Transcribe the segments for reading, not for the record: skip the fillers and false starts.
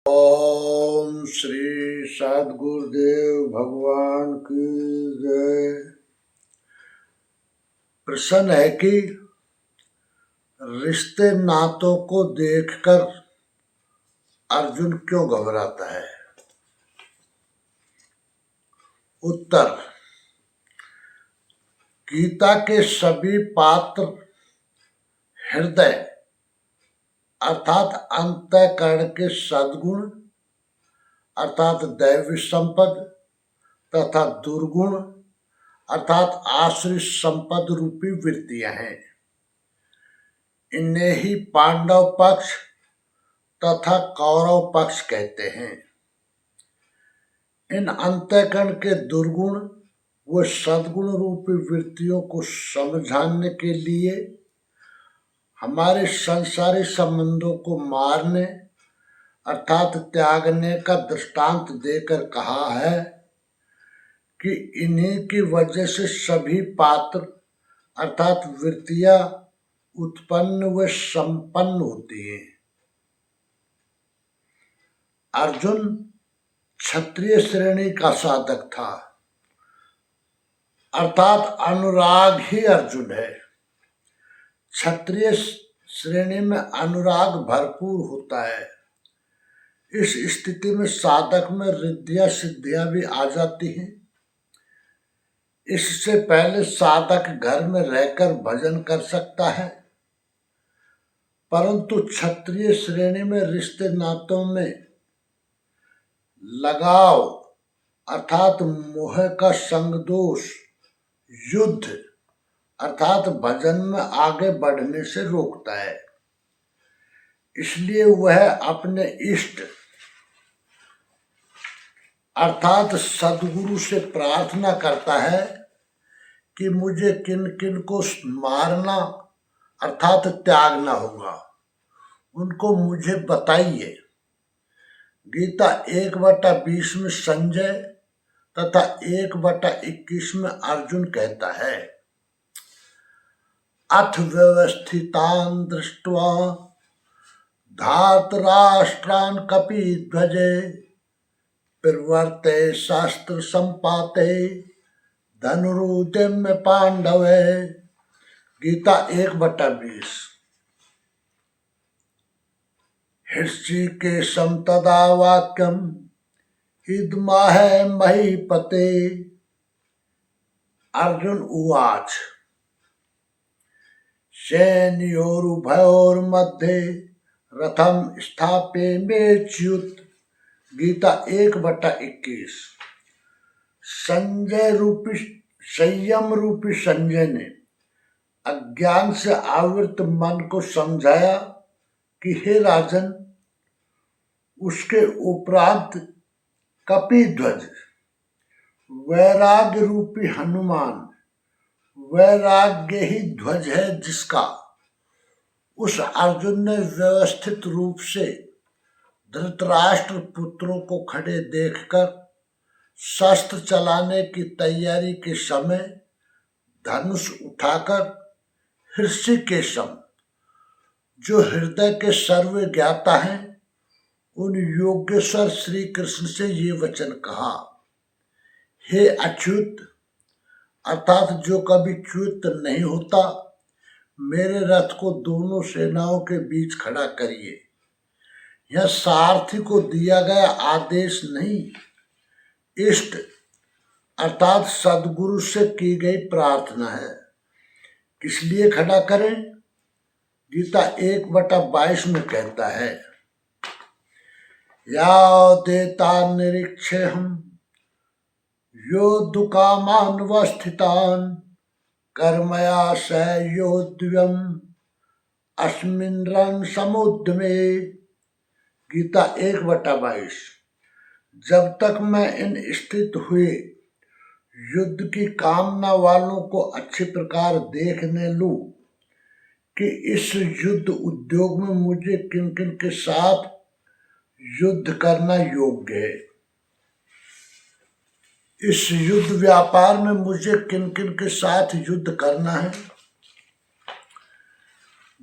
ओम श्री सद्गुरुदेव भगवान की जय। प्रश्न है कि रिश्ते नातों को देखकर अर्जुन क्यों घबराता है। उत्तर, गीता के सभी पात्र हृदय अर्थात अंतःकरण के सद्गुण अर्थात दैवी संपद तथा दुर्गुण अर्थात आश्रित संपद रूपी वृत्तियां हैं। इन्हें ही पांडव पक्ष तथा कौरव पक्ष कहते हैं। इन अंतःकरण के दुर्गुण व सद्गुण रूपी वृत्तियों को समझाने के लिए हमारे संसारी संबंधों को मारने अर्थात त्यागने का दृष्टांत देकर कहा है कि इन्हीं की वजह से सभी पात्र अर्थात वृत्तियां उत्पन्न व संपन्न होती हैं। अर्जुन क्षत्रिय श्रेणी का साधक था अर्थात अनुराग ही अर्जुन है। क्षत्रिय श्रेणी में अनुराग भरपूर होता है। इस स्थिति में साधक में रिद्धियां सिद्धियां भी आ जाती हैं। इससे पहले साधक घर में रहकर भजन कर सकता है, परंतु क्षत्रिय श्रेणी में रिश्ते नातों में लगाव अर्थात मोह का संग दोष युद्ध अर्थात भजन में आगे बढ़ने से रोकता है। इसलिए वह अपने इष्ट अर्थात सद्गुरु से प्रार्थना करता है कि मुझे किन किन को मारना अर्थात त्यागना होगा, उनको मुझे बताइए। गीता 1/20 में संजय तथा 1/21 में अर्जुन कहता है, अथ व्यवस्थितान् दृष्ट्वा धार्तराष्ट्रान् कपिध्वजे प्रवर्ते शास्त्र संपाते धनुरुद्यम्य पांडवे। गीता 1/20। हृषिकेशं तदा वाक्यम् इदमाह महीपते। अर्जुन उवाच सैन्योरुभयोर्मध्ये रथम स्थाप्येमेच्युत। गीता 1/21। संयम रूपी संजय ने अज्ञान से आवृत मन को समझाया कि हे राजन, उसके उपरांत कपिध्वज वैराग्य रूपी हनुमान, वैराग्य ही ध्वज है जिसका, उस अर्जुन ने व्यवस्थित रूप से धृतराष्ट्र पुत्रों को खड़े देखकर शस्त्र चलाने की तैयारी के समय धनुष उठाकर हृषिकेशम जो हृदय के सर्व ज्ञाता हैं उन योगेश्वर श्री कृष्ण से ये वचन कहा, हे अच्युत अर्थात जो कभी च्युत नहीं होता, मेरे रथ को दोनों सेनाओं के बीच खड़ा करिए। यह सारथी को दिया गया आदेश नहीं, इष्ट अर्थात सद्गुरु से की गई प्रार्थना है। किस लिए खड़ा करें? गीता 1/22 में कहता है, याव देता निरीक्षेऽहं योद्धुकामानवस्थितान् कर्मया स योद्धव्यम् अस्मिन् रणसमुद्यमे। गीता 1/22। जब तक मैं इन स्थित हुए युद्ध की कामना वालों को अच्छी प्रकार देखने लूं कि इस युद्ध उद्योग में मुझे किन किन के साथ युद्ध करना योग्य है, इस युद्ध व्यापार में मुझे किन किन के साथ युद्ध करना है।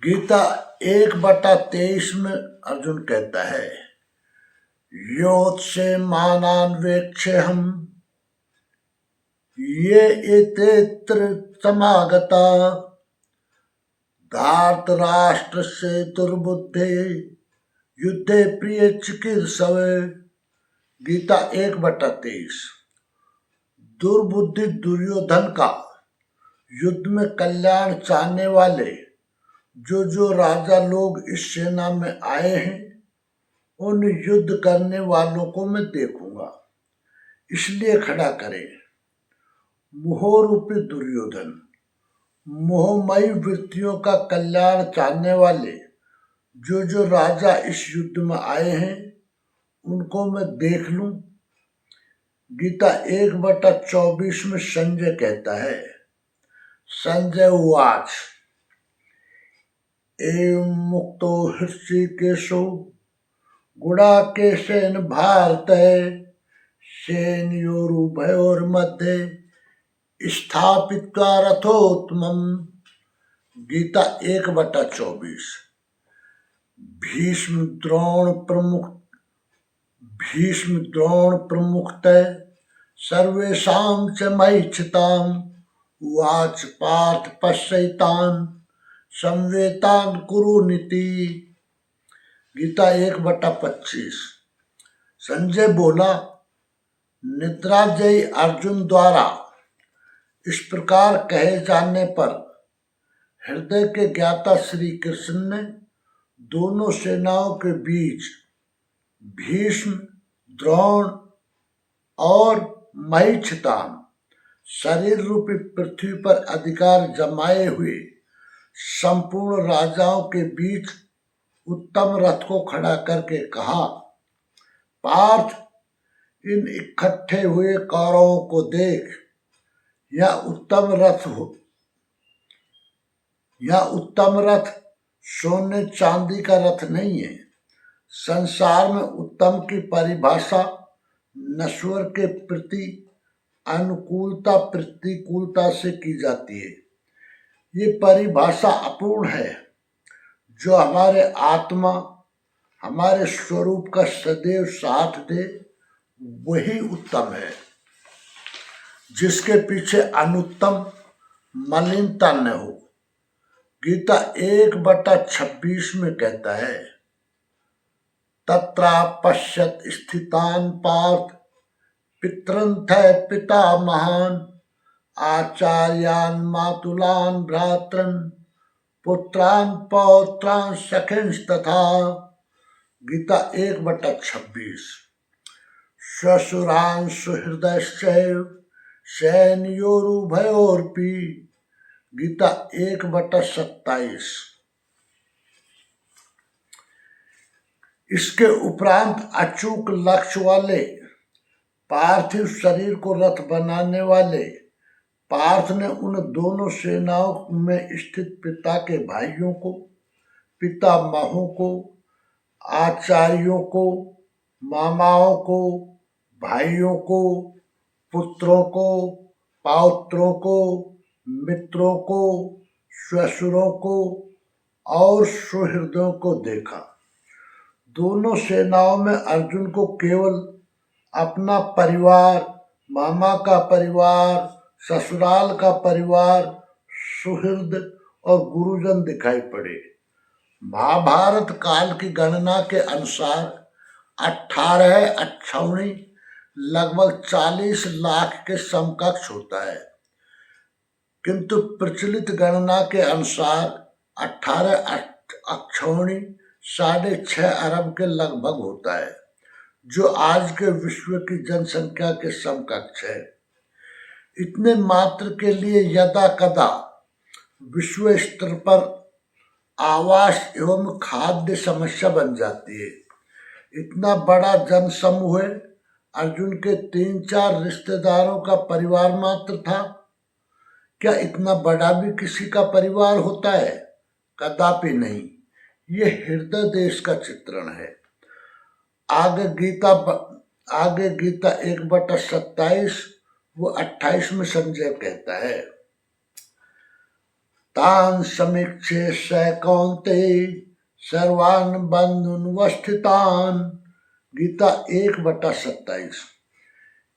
गीता 1/23 में अर्जुन कहता है, योत्से मानान्वेक्षे हम ये एतेत्र समागता धार्तराष्ट्रस्य दुर्बुद्धे युद्धे प्रिय चिकीर्षवे। गीता 1/23। दुर्बुद्धि दुर्योधन का युद्ध में कल्याण चाहने वाले जो जो राजा लोग इस सेना में आए हैं उन युद्ध करने वालों को मैं देखूंगा, इसलिए खड़ा करे। मोहरूपी दुर्योधन, मोहमयी वृत्तियों का कल्याण चाहने वाले जो जो राजा इस युद्ध में आए हैं उनको मैं देख लूं। गीता 1/24 में संजय कहता है, संजय उवाच एवं मुक्तो हृषिकेशो गुडाकेशेन भारत सेनयोरुभयोर्मध्ये स्थापित्वा रथोत्तमम्। गीता 1/24। भीष्म द्रोण प्रमुखतः सर्वेषां च महीक्षिताम् उवाच पार्थ पश्यैतान् संवेतान् कुरु नीति। गीता 1/25। संजय बोला, निद्राजयी अर्जुन द्वारा इस प्रकार कहे जाने पर हृदय के ज्ञाता श्री कृष्ण ने दोनों सेनाओं के बीच भीष्म, द्रोण और महीक्षितान शरीर रूपी पृथ्वी पर अधिकार जमाए हुए संपूर्ण राजाओं के बीच उत्तम रथ को खड़ा करके कहा, पार्थ, इन इकट्ठे हुए कौरवों को देख, यह उत्तम रथ सोने चांदी का रथ नहीं है। संसार में उत्तम की परिभाषा नश्वर के प्रति अनुकूलता प्रतिकूलता से की जाती है। ये परिभाषा अपूर्ण है। जो हमारे आत्मा, हमारे स्वरूप का सदैव साथ दे वही उत्तम है, जिसके पीछे अनुत्तम मलिनता न हो। गीता 1/26 में कहता है, तत्रा पश्यत स्थितान पार्थ पितरन्थ पितामहान् आचार्यान् मातुलान् भ्रातॄन् पुत्रान् पौत्रान् सखिंस्तथा। गीता 1/26। श्वशुरान् सुहृदश्चैव सैन्योरुभयोरपि। गीता 1/27। इसके उपरांत अचूक लक्ष्य वाले पार्थिव शरीर को रथ बनाने वाले पार्थ ने उन दोनों सेनाओं में स्थित पिता के भाइयों को, पितामहों को, आचार्यों को, मामाओं को, भाइयों को, पुत्रों को, पौत्रों को, मित्रों को, ससुरों को और सुहृदों को देखा। दोनों सेनाओं में अर्जुन को केवल अपना परिवार, मामा का परिवार, ससुराल का परिवार, सुहृद और गुरुजन दिखाई पड़े। महाभारत काल की गणना के अनुसार 18 अक्षौणी लगभग 40 लाख के समकक्ष होता है, किंतु प्रचलित गणना के अनुसार 18 अक्षौणी 6.5 अरब के लगभग होता है, जो आज के विश्व की जनसंख्या के समकक्ष है। इतने मात्र के लिए यदा कदा विश्व स्तर पर आवास एवं खाद्य समस्या बन जाती है। इतना बड़ा जनसमूह अर्जुन के 3-4 रिश्तेदारों का परिवार मात्र था। क्या इतना बड़ा भी किसी का परिवार होता है? कदापि नहीं। ये हृदय देश का चित्रण है। आगे गीता 1/27 वो 28 में संजय कहता है, तान समीक्षे स कौन्तेय सर्वान् बन्धून् वस्थितान्। गीता 1/27।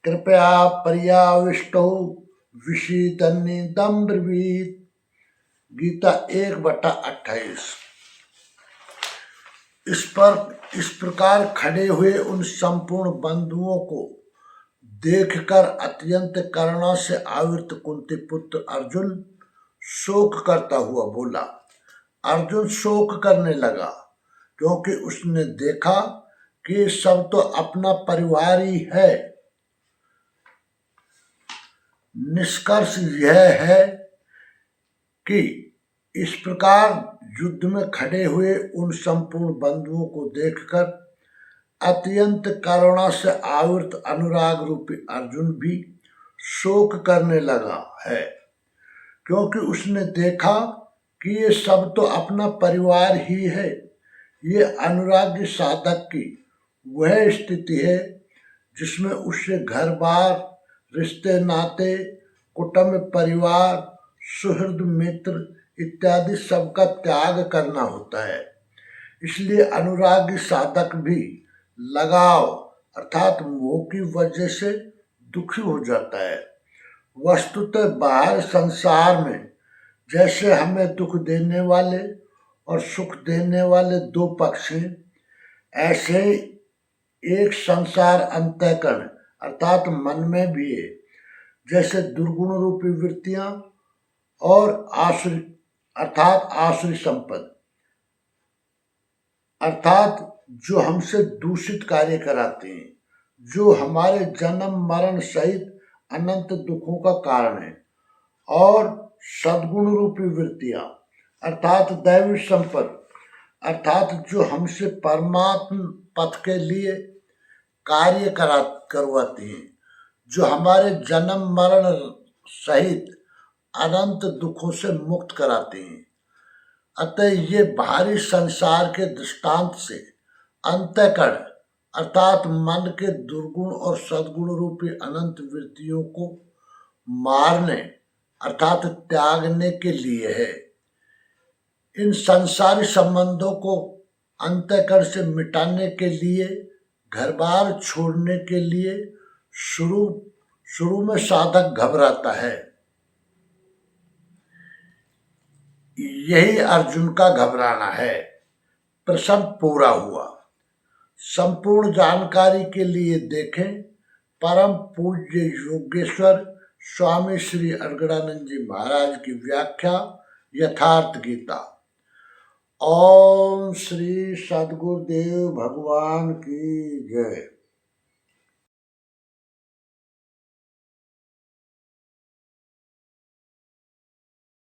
कृपया पर्याविष्टौ विषीदन्निदं ब्रवीत्। गीता 1/28। इस प्रकार खड़े हुए उन संपूर्ण बंधुओं को देखकर अत्यंत करुणा से आवृत कुंती पुत्र अर्जुन शोक करता हुआ बोला। अर्जुन शोक करने लगा क्योंकि उसने देखा कि सब तो अपना परिवार ही है। निष्कर्ष यह है कि इस प्रकार युद्ध में खड़े हुए उन संपूर्ण बंधुओं को देखकर अत्यंत करुणा से आवृत अनुराग रूपी अर्जुन भी शोक करने लगा है क्योंकि उसने देखा कि ये सब तो अपना परिवार ही है। ये अनुराग साधक की वह स्थिति है जिसमें उससे घर बार, रिश्ते नाते, कुटुंब, परिवार, सुहृद, मित्र इत्यादि सबका त्याग करना होता है। इसलिए अनुरागी साधक भी लगाव अर्थात मोह की वजह से दुखी हो जाता है। वस्तुतः बाहर संसार में जैसे हमें दुख देने वाले और सुख देने वाले दो पक्ष हैं, ऐसे एक संसार अंतःकरण अर्थात मन में भी है। जैसे दुर्गुण रूपी वृत्तियां और आसुरी अर्थात आसुरी संपद अर्थात जो हमसे दूषित कार्य कराते हैं, जो हमारे जन्म मरण सहित अनंत दुखों का कारण है, और सद्गुण रूपी वृत्तियां अर्थात दैवी संपद अर्थात जो हमसे परमात्म पथ के लिए कार्य करवाती हैं, जो हमारे जन्म मरण सहित अनंत दुखों से मुक्त कराते हैं। अतः ये बाहरी संसार के दृष्टांत से अंतःकरण अर्थात मन के दुर्गुण और सद्गुण रूपी अनंत वृत्तियों को मारने अर्थात त्यागने के लिए है। इन संसारी संबंधों को अंतःकरण से मिटाने के लिए, घर बार छोड़ने के लिए शुरू में साधक घबराता है। यही अर्जुन का घबराना है। प्रसंग पूरा हुआ। संपूर्ण जानकारी के लिए देखें परम पूज्य योगेश्वर स्वामी श्री अर्गड़ानंद जी महाराज की व्याख्या यथार्थ गीता। ओम श्री सद्गुरुदेव भगवान की जय।